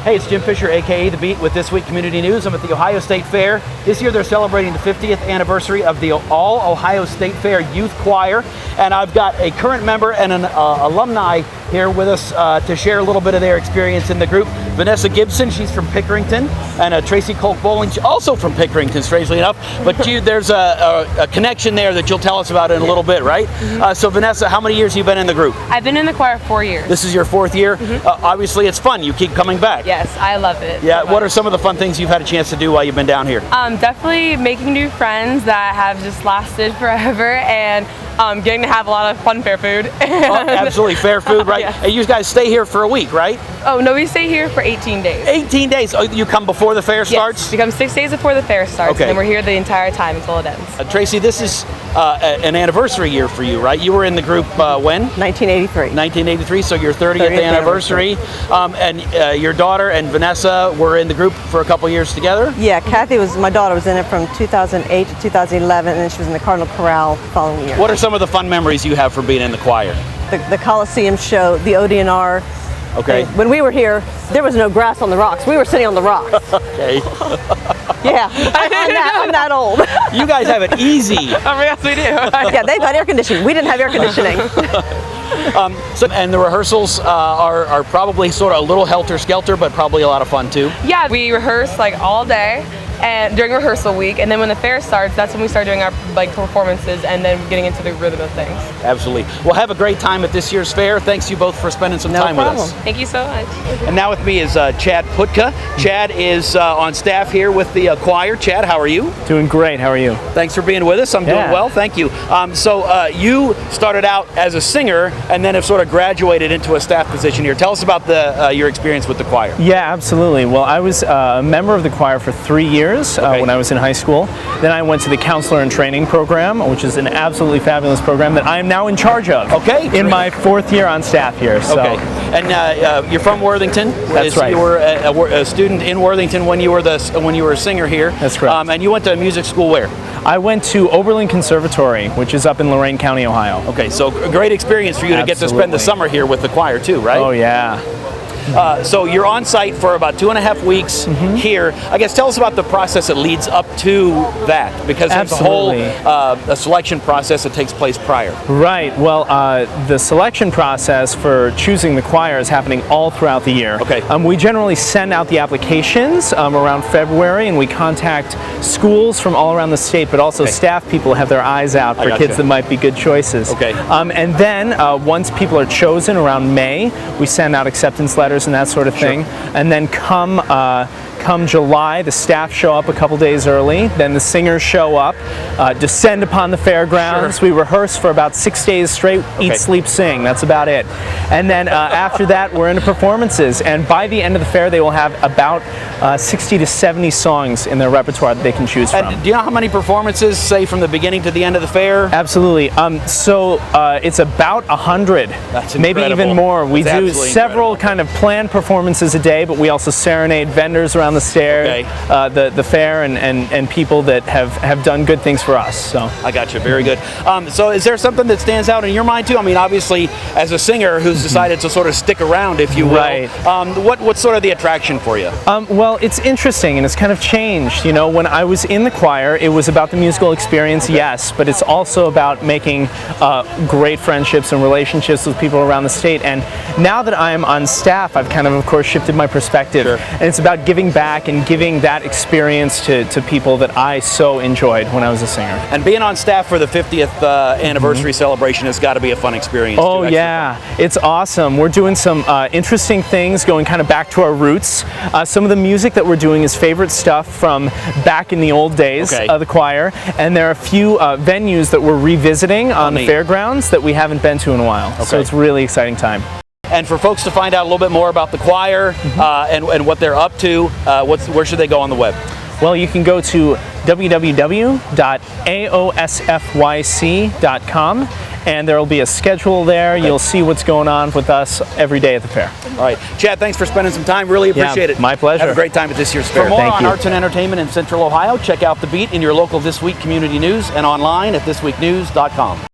Hey, it's Jim Fisher, aka The Beat, with This Week Community News. I'm at the Ohio State Fair. This year they're celebrating the 50th anniversary of the All Ohio State Fair Youth Choir. And I've got a current member and an alumni here with us to share a little bit of their experience in the group. Vanessa Gibson, she's from Pickerington, and Tracy Kolk-Bowling, also from Pickerington, strangely enough. But there's a connection there that you'll tell us about in a little bit, right? So Vanessa, how many years have you been in the group? I've been in the choir 4 years. This is your 4th year? Obviously it's fun, you keep coming back. Yes, I love it. Yeah, what are some of the fun things you've had a chance to do while you've been down here? Definitely making new friends that have just lasted forever, and getting to have a lot of fun fair food. Absolutely, fair food, right? Yes. And you guys stay here for a week, right? Oh, no, we stay here for 18 days. 18 days? Oh, you come before the fair starts? Yes, we come 6 days before the fair starts, Okay. and then we're here the entire time until it ends. Tracy, this is an anniversary year for you, right? You were in the group when? 1983. 1983, so your 30th anniversary. And your daughter and Vanessa were in the group for a couple years together? Yeah, my daughter was in it from 2008 to 2011, and then she was in the Cardinal Chorale the following year. What are some of the fun memories you have from being in the choir? The Coliseum show, the ODNR. Okay. When we were here, there was no grass on the rocks. We were sitting on the rocks. Okay. Yeah, I'm that old. You guys have it easy. Oh, yes, we do. Yeah, they've got air conditioning. We didn't have air conditioning. And the rehearsals are probably sort of a little helter-skelter, but probably a lot of fun too. Yeah, we rehearse like all day and during rehearsal week, and then when the fair starts, that's when we start doing our performances and then getting into the rhythm of things. Absolutely. Well, have a great time at this year's fair. Thanks you both for spending some time with us. Thank you so much. And now with me is Chad Putka. Chad is on staff here with the choir. Chad, how are you? Doing great. How are you? Thanks for being with us. I'm doing well. Thank you. So you started out as a singer and then have sort of graduated into a staff position here. Tell us about your experience with the choir. Yeah, absolutely. Well, I was a member of the choir for 3 years when I was in high school. Then I went to the counselor and training program, which is an absolutely fabulous program that I am now in charge of. Okay. In my 4th year on staff here. So. Okay. And you're from Worthington. That's right. You were a student in Worthington when you were a singer here. That's correct. And you went to music school where? I went to Oberlin Conservatory, which is up in Lorain County, Ohio. Okay, so a great experience for you to get to spend the summer here with the choir too, right? Oh yeah. So you're on site for about 2.5 weeks here. I guess tell us about the process that leads up to that, because there's a whole a selection process that takes place prior. Right. Well, the selection process for choosing the choir is happening all throughout the year. Okay. We generally send out the applications around February, and we contact schools from all around the state, but also staff people have their eyes out for kids that might be good choices. Okay. And then once people are chosen around May, we send out acceptance letters and that sort of thing. And then come July, the staff show up a couple days early, then the singers show up, descend upon the fairgrounds. We rehearse for about 6 days straight, eat, sleep, sing. That's about it. And then after that, we're into performances. And by the end of the fair, they will have about 60 to 70 songs in their repertoire that they can choose from. And do you know how many performances, say, from the beginning to the end of the fair? Absolutely. So it's about 100, maybe even more. We do several kind of planned performances a day, but we also serenade vendors around the stair, the fair, and people that have done good things for us. So I got you. Very good. So is there something that stands out in your mind too? I mean, obviously, as a singer who's decided to sort of stick around, if you will, what's sort of the attraction for you? Well, it's interesting, and it's kind of changed. You know, when I was in the choir, it was about the musical experience, yes, but it's also about making great friendships and relationships with people around the state. And now that I'm on staff, I've kind of course, shifted my perspective, and it's about giving back and giving that experience to people that I so enjoyed when I was a singer. And being on staff for the 50th anniversary celebration has got to be a fun experience. Oh yeah, it's awesome. We're doing some interesting things, going kind of back to our roots. Some of the music that we're doing is favorite stuff from back in the old days of the choir, and there are a few venues that we're revisiting on the fairgrounds that we haven't been to in a while. So it's a really exciting time. And for folks to find out a little bit more about the choir and what they're up to, where should they go on the web? Well, you can go to www.aosfyc.com, and there will be a schedule there. You'll see what's going on with us every day at the fair. All right. Chad, thanks for spending some time. Really appreciate it. My pleasure. Have a great time at this year's fair. For more on arts and entertainment in Central Ohio, check out The Beat in your local This Week community news and online at thisweeknews.com.